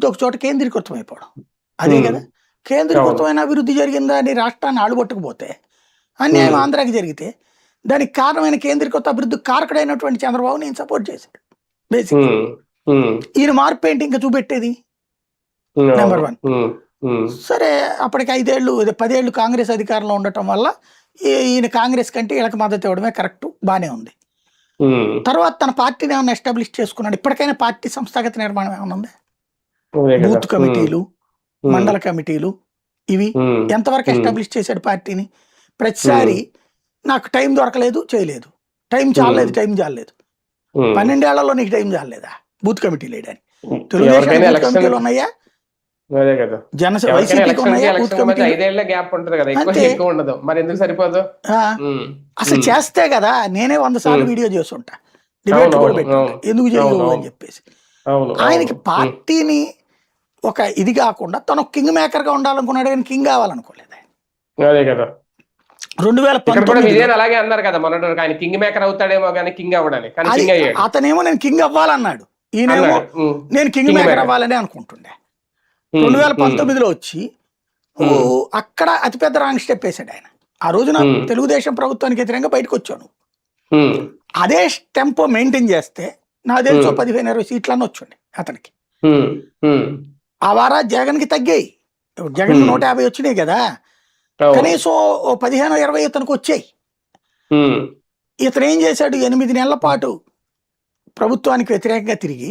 అభివృద్ధి ఒక చోట కేంద్రీకృతం అయిపోవడం. అదే కదా, కేంద్రీకృతమైన అభివృద్ధి జరిగిందా అని రాష్ట్రాన్ని ఆడుబట్టుకుపోతే అన్యాయం ఆంధ్రాకి జరిగితే దానికి కారణమైన కేంద్రీకృత అభివృద్ధి కారకుడైనటువంటి చంద్రబాబు నేను సపోర్ట్ చేశాడు. బేసిక్ ఈయన మార్పు ఏంటి ఇంకా చూపెట్టేది? నెంబర్ 1. సరే, అప్పటికి 10 ఏళ్ళు కాంగ్రెస్ అధికారంలో ఉండటం వల్ల ఈయన కాంగ్రెస్ కంటే వీళ్ళకి మద్దతు ఇవ్వడమే కరెక్ట్, బానే ఉంది. తర్వాత తన పార్టీని ఏమైనా ఎస్టాబ్లిష్ చేసుకున్నాడు? ఇప్పటికైనా పార్టీ సంస్థాగత నిర్మాణం ఏమైనా ఉంది? బూత్ కమిటీలు, మండల కమిటీలు, ఇవి ఎంతవరకు ఎస్టాబ్లిష్ చేశాడు పార్టీని? ప్రతిసారి నాకు టైం దొరకలేదు, చేయలేదు, టైం చాలలేదు, 12 ఏళ్లలో నీకు టైం చాలలేదా బూత్ కమిటీలు వేయడానికి? తెలుగుదేశం బూత్ కమిటీలు ఉన్నాయా? అసలు చేస్తే కదా, నేనే 100 సార్లు వీడియో చేస్తుంటా, డిబేట్ కూడా పెట్టుకుంటా, ఎందుకు చేయవు అని చెప్పేసి. ఆయనకి పార్టీని ఒక ఇది కాకుండా తను కింగ్ మేకర్ గా ఉండాలనుకున్నాడు, కానీ కింగ్ కావాలనుకోలేదు ఆయన. 2019 అలాగే అన్నారు కదా మొన్న, ఆయన కింగ్ మేకర్ అవుతాడేమో కానీ కింగ్ అవ్వడానికి. అతనేమో నేను కింగ్ అవ్వాలన్నాడు, ఈయనేమో నేను కింగ్ మేకర్ అవ్వాలని అనుకుంటుండే. 2019లో వచ్చి అక్కడ అతిపెద్ద రాంగ్ స్టెప్ వేసాడు ఆయన. ఆ రోజున తెలుగుదేశం ప్రభుత్వానికి వ్యతిరేకంగా బయటకు వచ్చాను. అదే టెంపో మెయింటైన్ చేస్తే నాకు తెలుసు 15-20 సీట్లన్నీ వచ్చండి అతనికి. ఆ వారా జగన్ కి తగ్గాయి, జగన్ 150 వచ్చినాయి కదా, కనీసం 15-20 ఇతనికి వచ్చాయి. ఇతను ఏం చేశాడు? 8 నెలల పాటు ప్రభుత్వానికి వ్యతిరేకంగా తిరిగి